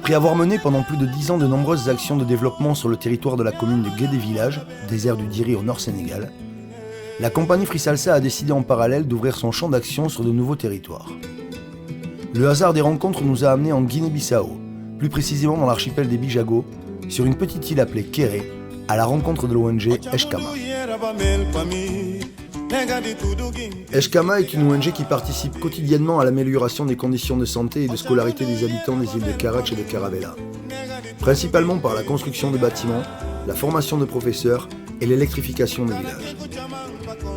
Après avoir mené pendant plus de 10 ans de nombreuses actions de développement sur le territoire de la commune de Guédé-Village, désert du Diri au nord Sénégal, la compagnie Free Salsa a décidé en parallèle d'ouvrir son champ d'action sur de nouveaux territoires. Le hasard des rencontres nous a amenés en Guinée-Bissau, plus précisément dans l'archipel des Bijagos, sur une petite île appelée Kéré, à la rencontre de l'ONG Eshkama. Eshkama est une ONG qui participe quotidiennement à l'amélioration des conditions de santé et de scolarité des habitants des îles de Karach et de Caravela, principalement par la construction de bâtiments, la formation de professeurs et l'électrification des villages.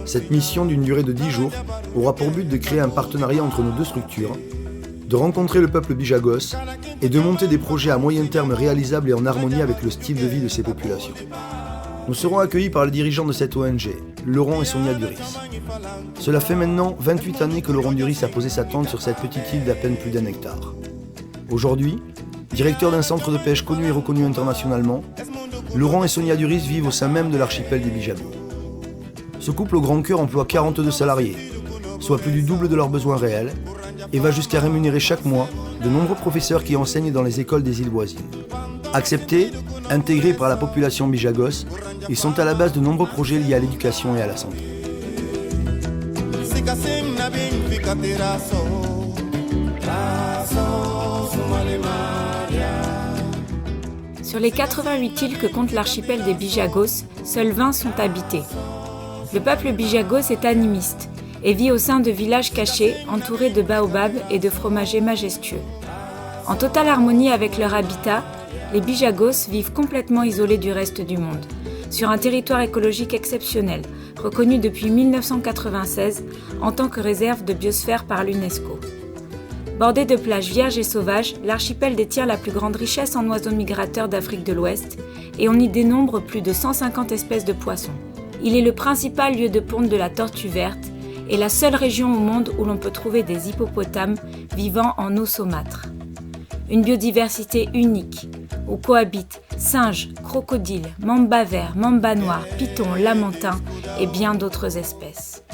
Cette mission d'une durée de 10 jours aura pour but de créer un partenariat entre nos deux structures, de rencontrer le peuple bijagos et de monter des projets à moyen terme réalisables et en harmonie avec le style de vie de ces populations. Nous serons accueillis par les dirigeants de cette ONG, Laurent et Sonia Duris. Cela fait maintenant 28 années que Laurent Duris a posé sa tente sur cette petite île d'à peine plus d'1 hectare. Aujourd'hui, directeur d'un centre de pêche connu et reconnu internationalement, Laurent et Sonia Duris vivent au sein même de l'archipel des Bijagos. Ce couple au grand cœur emploie 42 salariés, soit plus du double de leurs besoins réels, et va jusqu'à rémunérer chaque mois de nombreux professeurs qui enseignent dans les écoles des îles voisines. Acceptés, intégrés par la population bijagos, ils sont à la base de nombreux projets liés à l'éducation et à la santé. Sur les 88 îles que compte l'archipel des Bijagos, seules 20 sont habitées. Le peuple bijagos est animiste et vit au sein de villages cachés entourés de baobabs et de fromagers majestueux. En totale harmonie avec leur habitat, les Bijagos vivent complètement isolés du reste du monde, sur un territoire écologique exceptionnel, reconnu depuis 1996 en tant que réserve de biosphère par l'UNESCO. Bordé de plages vierges et sauvages, l'archipel détient la plus grande richesse en oiseaux migrateurs d'Afrique de l'Ouest et on y dénombre plus de 150 espèces de poissons. Il est le principal lieu de ponte de la tortue verte et la seule région au monde où l'on peut trouver des hippopotames vivant en eau saumâtre. Une biodiversité unique, où cohabitent singes, crocodiles, mamba verts, mamba noirs, pythons, lamantins et bien d'autres espèces.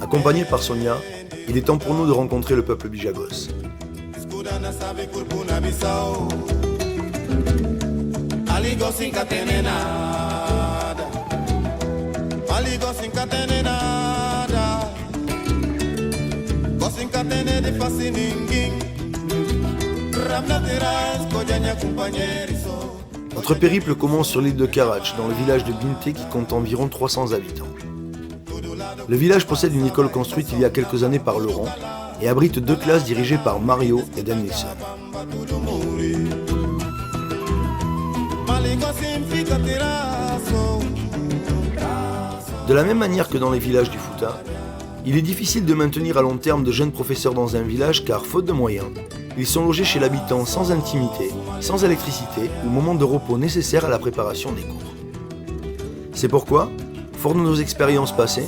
Accompagné par Sonia, il est temps pour nous de rencontrer le peuple bijagos. Notre périple commence sur l'île de Karach, dans le village de Binté qui compte environ 300 habitants. Le village possède une école construite il y a quelques années par Laurent et abrite 2 classes dirigées par Mario et Danielson. De la même manière que dans les villages du Fouta, il est difficile de maintenir à long terme de jeunes professeurs dans un village car, faute de moyens, ils sont logés chez l'habitant sans intimité, sans électricité ou moment de repos nécessaire à la préparation des cours. C'est pourquoi, fort de nos expériences passées,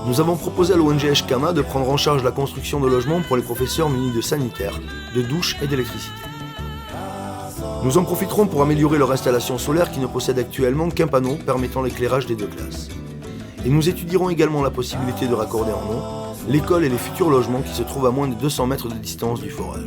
nous avons proposé à l'ONG Eshkama de prendre en charge la construction de logements pour les professeurs munis de sanitaires, de douches et d'électricité. Nous en profiterons pour améliorer leur installation solaire qui ne possède actuellement qu'un panneau permettant l'éclairage des 2 classes. Et nous étudierons également la possibilité de raccorder en eau l'école et les futurs logements qui se trouvent à moins de 200 mètres de distance du forage.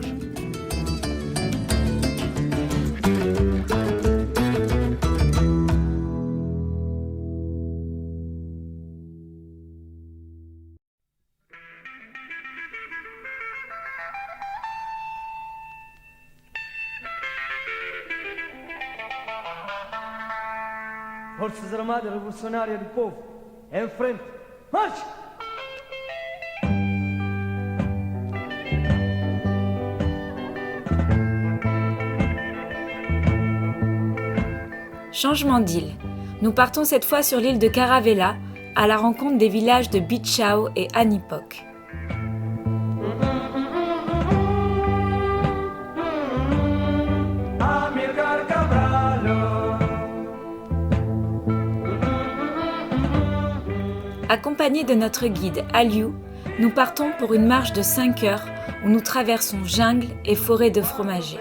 Forças Armadas Revolucionárias do Povo, em frente, marche! Changement d'île. Nous partons cette fois sur l'île de Caravela, à la rencontre des villages de Bitchao et Anipok. Accompagnés de notre guide Aliou, nous partons pour une marche de 5 heures où nous traversons jungle et forêt de fromagers.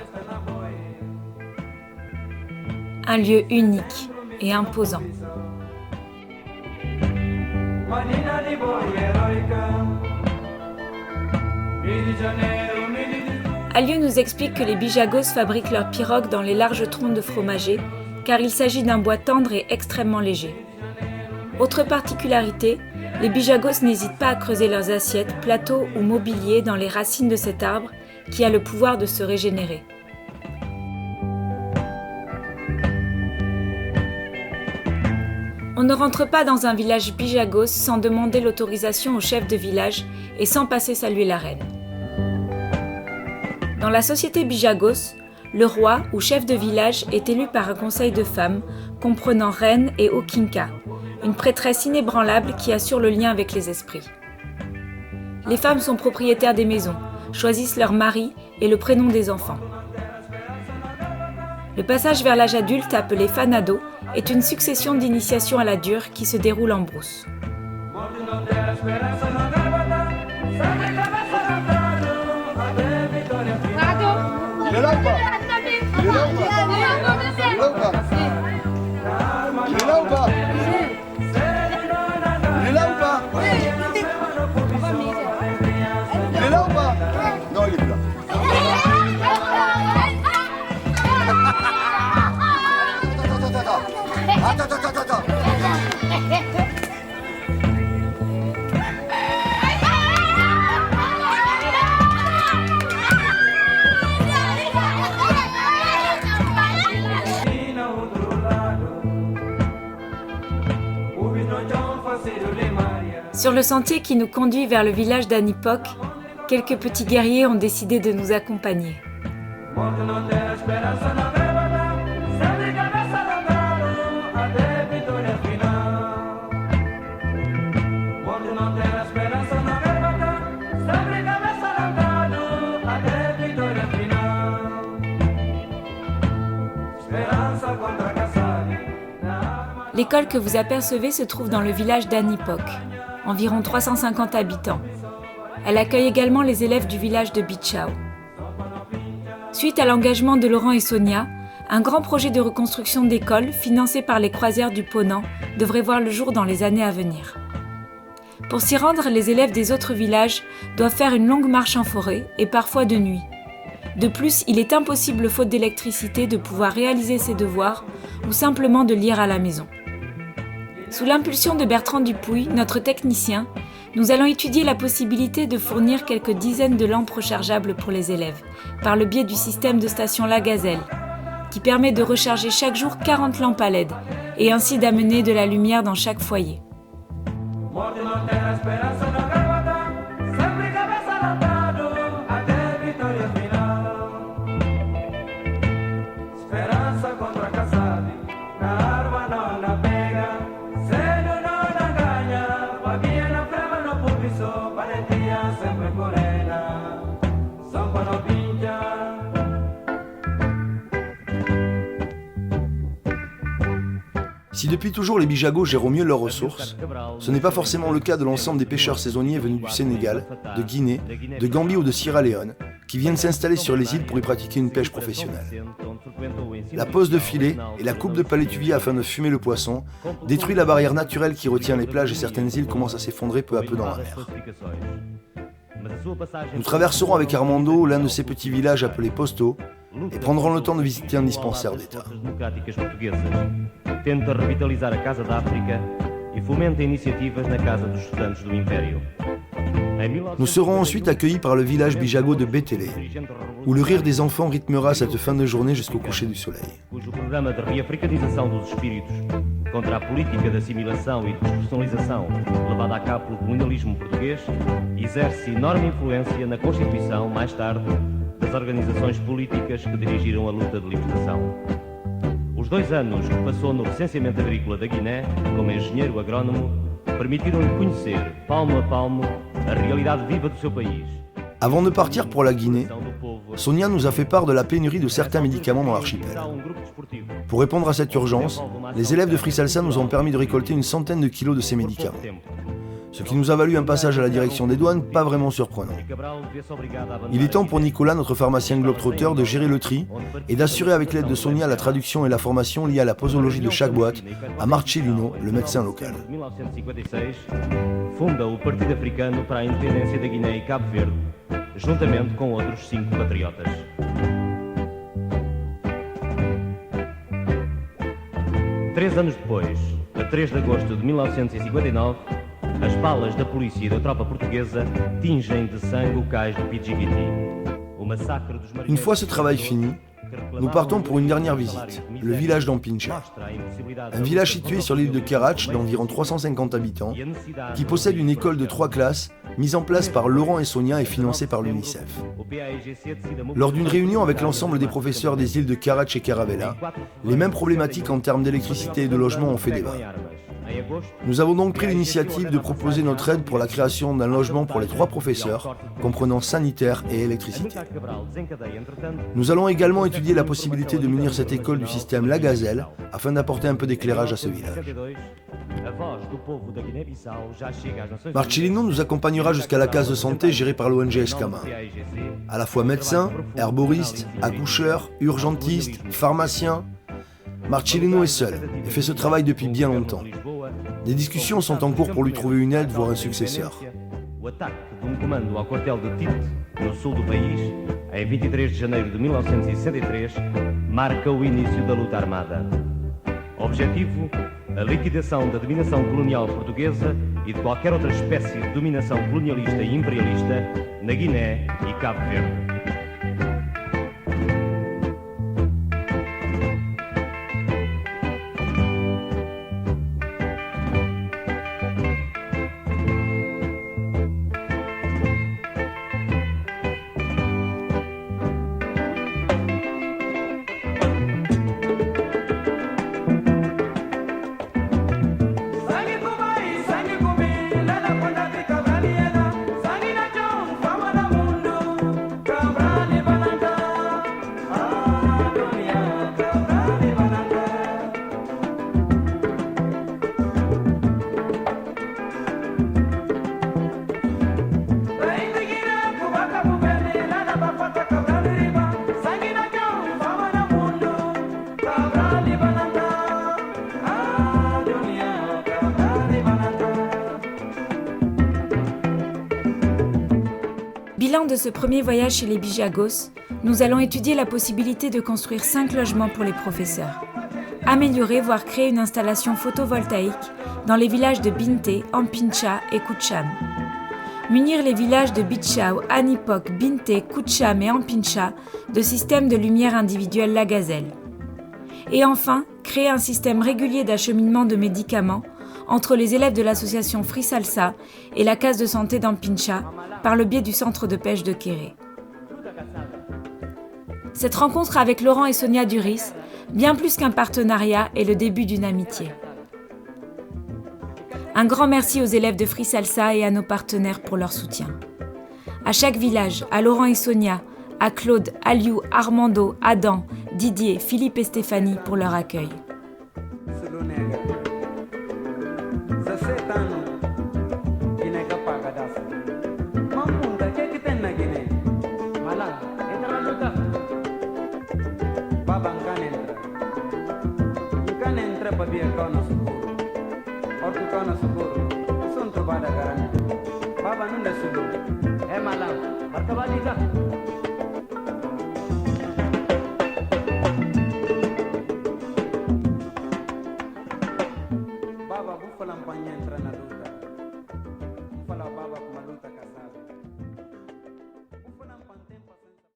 Un lieu unique et imposant. Alieu nous explique que les Bijagos fabriquent leurs pirogues dans les larges troncs de fromager, car il s'agit d'un bois tendre et extrêmement léger. Autre particularité, les Bijagos n'hésitent pas à creuser leurs assiettes, plateaux ou mobilier dans les racines de cet arbre qui a le pouvoir de se régénérer. On ne rentre pas dans un village Bijagos sans demander l'autorisation au chef de village et sans passer saluer la reine. Dans la société Bijagos, le roi ou chef de village est élu par un conseil de femmes comprenant reine et okinka, une prêtresse inébranlable qui assure le lien avec les esprits. Les femmes sont propriétaires des maisons, choisissent leur mari et le prénom des enfants. Le passage vers l'âge adulte, appelé fanado, est une succession d'initiations à la dure qui se déroule en brousse. Sur le sentier qui nous conduit vers le village d'Anipok, quelques petits guerriers ont décidé de nous accompagner. L'école que vous apercevez se trouve dans le village d'Anipok, environ 350 habitants. Elle accueille également les élèves du village de Bichao. Suite à l'engagement de Laurent et Sonia, un grand projet de reconstruction d'école financé par les croisières du Ponant devrait voir le jour dans les années à venir. Pour s'y rendre, les élèves des autres villages doivent faire une longue marche en forêt et parfois de nuit. De plus, il est impossible faute d'électricité de pouvoir réaliser ses devoirs ou simplement de lire à la maison. Sous l'impulsion de Bertrand Dupuy, notre technicien, nous allons étudier la possibilité de fournir quelques dizaines de lampes rechargeables pour les élèves, par le biais du système de station La Gazelle, qui permet de recharger chaque jour 40 lampes à LED, et ainsi d'amener de la lumière dans chaque foyer. Si depuis toujours les Bijagos gèrent au mieux leurs ressources, ce n'est pas forcément le cas de l'ensemble des pêcheurs saisonniers venus du Sénégal, de Guinée, de Gambie ou de Sierra Leone, qui viennent s'installer sur les îles pour y pratiquer une pêche professionnelle. La pose de filets et la coupe de palétuvier afin de fumer le poisson détruit la barrière naturelle qui retient les plages et certaines îles commencent à s'effondrer peu à peu dans la mer. Nous traverserons avec Armando l'un de ces petits villages appelés Posto et prendrons le temps de visiter un dispensaire d'État. Tenta revitalizar a Casa d'África e fomenta iniciativas na Casa dos Estudantes do Império. Nous serons ensuite accueillis par le village Bijago de Bétélé, où le rire des enfants rythmera cette fin de journée jusqu'au coucher du soleil. Cujo programa de reafricanização dos espíritos contra a política de assimilação e de despersonalização levada a cabo pelo colonialismo português exerce enorme influência na constituição, mais tarde, das organizações políticas que dirigiram a luta de libertação. Os 2 anos que passou no recenseamento agrícola da Guiné, como engenheiro agrónomo, permitiram-lhe conhecer, palmo a palmo, a realidade viva do seu país. Avant de partir pour la Guinée, Sonia nous a fait part de la pénurie de certains médicaments dans l'archipel. Pour répondre à cette urgence, les élèves de Free Salsa nous ont permis de récolter une centaine de kilos de ces médicaments. ce qui nous a valu un passage à la direction des douanes pas vraiment surprenant. Il est temps pour Nicolas, notre pharmacien globetrotter, de gérer le tri et d'assurer avec l'aide de Sonia la traduction et la formation liée à la posologie de chaque boîte à Marcelino, le médecin local. Funda o Partido Africano para a Independência da Guiné e Cabo Verde, juntamente com outros 5 patriotas. Três anos depois, a 3 de agosto de 1959, as balas da polícia e da tropa portuguesa tingem de sangue o cais do Pidjigiti. O massacre dos Une fois ce travail fini, nous partons pour une dernière visite, le village d'Ampincha. Un village situé sur l'île de Karach d'environ 350 habitants, qui possède une école de 3 classes, mise en place par Laurent et Sonia et financée par l'UNICEF. Lors d'une réunion avec l'ensemble des professeurs des îles de Karach et Caravela, les mêmes problématiques en termes d'électricité et de logement ont fait débat. Nous avons donc pris l'initiative de proposer notre aide pour la création d'un logement pour les 3 professeurs, comprenant sanitaire et électricité. Nous allons également étudier la possibilité de munir cette école du système La Gazelle, afin d'apporter un peu d'éclairage à ce village. Marcelino nous accompagnera jusqu'à la case de santé gérée par l'ONG Escama. À la fois médecin, herboriste, accoucheur, urgentiste, pharmacien, Marcelino est seul et fait ce travail depuis bien longtemps. Des discussions sont en cours pour lui trouver une aide, voire un successeur. O ataque de comando ao quartel de Tite, no sul do país, em 23 de janeiro de 1963, marca o início da luta armada. Objetivo: a liquidação da dominação colonial portuguesa e de qualquer outra espécie de dominação colonialista e imperialista na Guiné e Cabo Verde. Bilan de ce premier voyage chez les Bijagos, nous allons étudier la possibilité de construire 5 logements pour les professeurs. Améliorer, voire créer une installation photovoltaïque dans les villages de Binte, Ampincha et Kucham. Munir les villages de Bitchao, Anipok, Binte, Kucham et Ampincha de systèmes de lumière individuelle La Gazelle. Et enfin, créer un système régulier d'acheminement de médicaments entre les élèves de l'association Free Salsa et la case de santé d'Ampincha par le biais du centre de pêche de Kéré. Cette rencontre avec Laurent et Sonia Duris, bien plus qu'un partenariat, est le début d'une amitié. Un grand merci aux élèves de Free Salsa et à nos partenaires pour leur soutien. À chaque village, à Laurent et Sonia, à Claude, Aliou, Armando, Adam, Didier, Philippe et Stéphanie pour leur accueil. Baba nunda sulu, malam, barkabalika. Baba bufalam panyan entra na